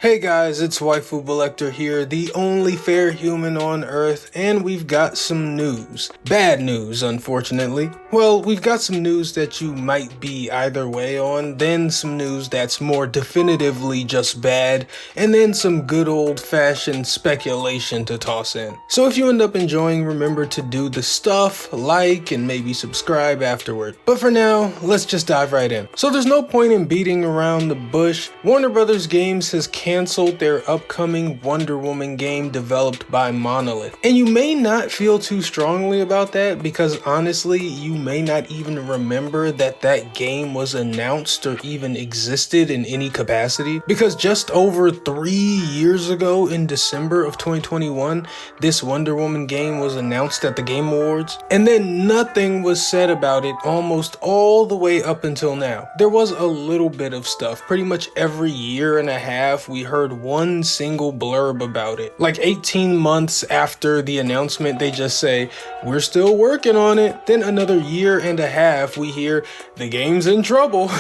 Hey guys, it's Waifu Belector here, the only fair human on Earth, and we've got some news. Bad news, unfortunately. Well, we've got some news that you might be either way on, then some news that's more definitively just bad, and then some good old-fashioned speculation to toss in. So if you end up enjoying, remember to do the stuff, like, and maybe subscribe afterward. But for now, let's just dive right in. So there's no point in beating around the bush. Warner Brothers Games has canceled their upcoming Wonder Woman game developed by Monolith. And you may not feel too strongly about that because honestly, you may not even remember that that game was announced or even existed in any capacity, because just over 3 years ago in December of 2021, this Wonder Woman game was announced at the Game Awards, and then nothing was said about it almost all the way up until now. There was a little bit of stuff. Pretty much every year and a half we heard one single blurb about it. Like 18 months after the announcement, they just say, "We're still working on it." Then another year and a half, we hear, "The game's in trouble."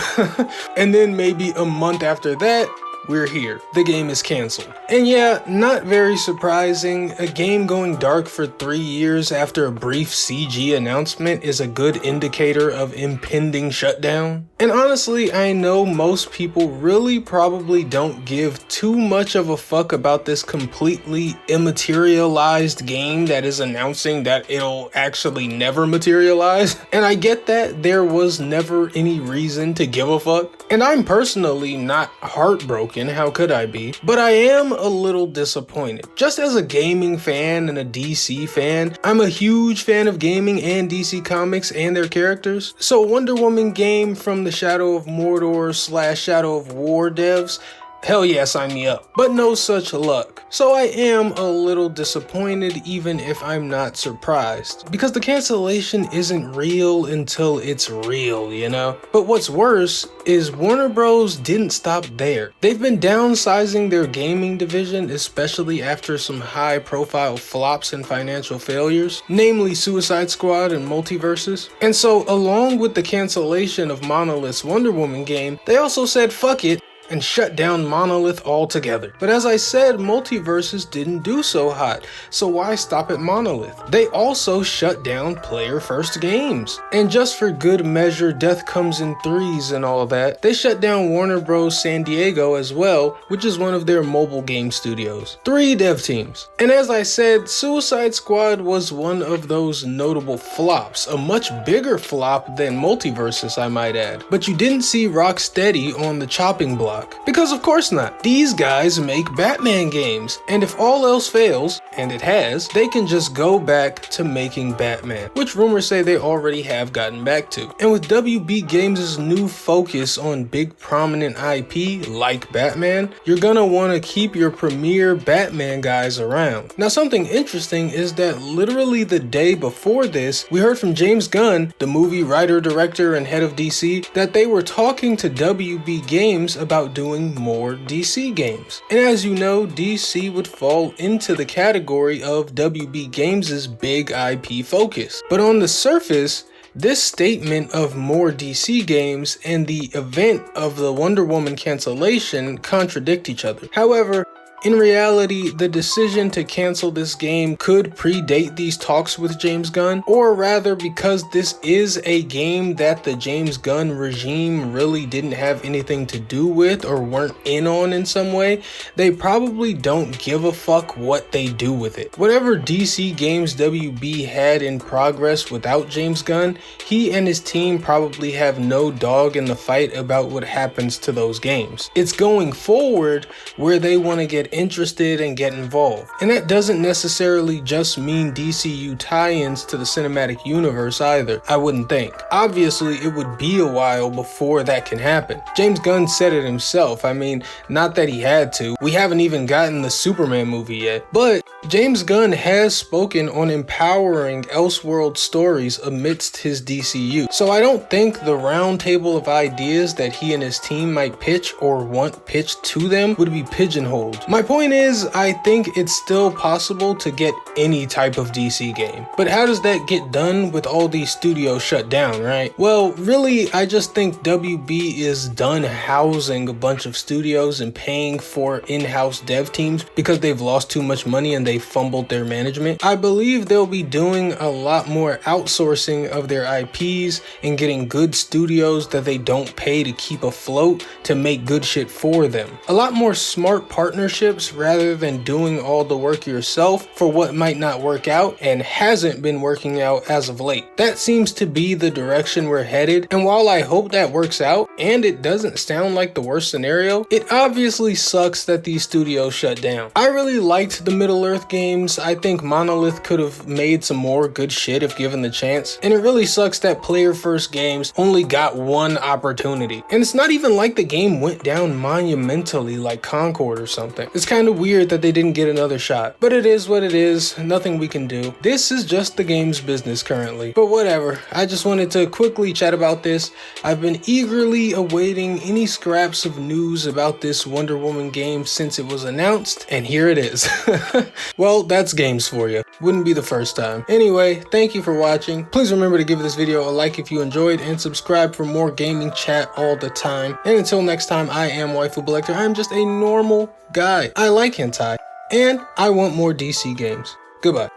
And then maybe a month after that, we're here. The game is canceled. And yeah, not very surprising. A game going dark for 3 years after a brief CG announcement is a good indicator of impending shutdown. And honestly, I know most people really probably don't give too much of a fuck about this completely immaterialized game that is announcing that it'll actually never materialize. And I get that there was never any reason to give a fuck. And I'm personally not heartbroken, how could I be? But I am a little disappointed. Just as a gaming fan and a DC fan, I'm a huge fan of gaming and DC Comics and their characters. So Wonder Woman game from the Shadow of Mordor / Shadow of War devs, hell yeah, sign me up. But no such luck. So I am a little disappointed, even if I'm not surprised. Because the cancellation isn't real until it's real, you know? But what's worse is Warner Bros. Didn't stop there. They've been downsizing their gaming division, especially after some high-profile flops and financial failures, namely Suicide Squad and Multiverses. And so, along with the cancellation of Monolith's Wonder Woman game, they also said fuck it and shut down Monolith altogether. But as I said, Multiverses didn't do so hot, so why stop at Monolith? They also shut down Player First Games. And just for good measure, death comes in threes and all that, they shut down Warner Bros. San Diego as well, which is one of their mobile game studios. 3 dev teams. And as I said, Suicide Squad was one of those notable flops, a much bigger flop than Multiverses, I might add. But you didn't see Rocksteady on the chopping block. Because of course not. These guys make Batman games, and if all else fails, and it has, they can just go back to making Batman, which rumors say they already have gotten back to. And with WB Games' new focus on big prominent IP like Batman, you're gonna want to keep your premier Batman guys around. Now something interesting is that literally the day before this, we heard from James Gunn, the movie writer, director, and head of DC, that they were talking to WB Games about doing more DC games. And as you know, DC would fall into the category of WB Games' big IP focus. But on the surface, this statement of more DC games and the event of the Wonder Woman cancellation contradict each other. However, in reality, the decision to cancel this game could predate these talks with James Gunn, or rather because this is a game that the James Gunn regime really didn't have anything to do with or weren't in on in some way, they probably don't give a fuck what they do with it. Whatever DC Games WB had in progress without James Gunn, he and his team probably have no dog in the fight about what happens to those games. It's going forward where they want to get interested and get involved. And that doesn't necessarily just mean DCU tie-ins to the cinematic universe either, I wouldn't think. Obviously, it would be a while before that can happen. James Gunn said it himself. I mean, not that he had to. We haven't even gotten the Superman movie yet. But James Gunn has spoken on empowering Elseworld stories amidst his DCU, so I don't think the roundtable of ideas that he and his team might pitch or want pitched to them would be pigeonholed. My point is, I think it's still possible to get any type of DC game, but how does that get done with all these studios shut down, right? Well, really, I just think WB is done housing a bunch of studios and paying for in-house dev teams because they've lost too much money and they fumbled their management. I believe they'll be doing a lot more outsourcing of their IPs and getting good studios that they don't pay to keep afloat to make good shit for them. A lot more smart partnerships rather than doing all the work yourself for what might not work out and hasn't been working out as of late. That seems to be the direction we're headed, and while I hope that works out, and it doesn't sound like the worst scenario, it obviously sucks that these studios shut down. I really liked the Middle-earth games. I think Monolith could have made some more good shit if given the chance, and it really sucks that Player First Games only got one opportunity. And it's not even like the game went down monumentally like Concord or something. It's kind of weird that they didn't get another shot, but it is what it is, nothing we can do. This is just the game's business currently, but whatever. I just wanted to quickly chat about this. I've been eagerly awaiting any scraps of news about this Wonder Woman game since it was announced, and here it is. Well, that's games for you. Wouldn't be the first time. Anyway, thank you for watching. Please remember to give this video a like if you enjoyed and subscribe for more gaming chat all the time. And until next time, I am Waifu Collector. I'm just a normal guy. I like hentai, and I want more DC games. Goodbye.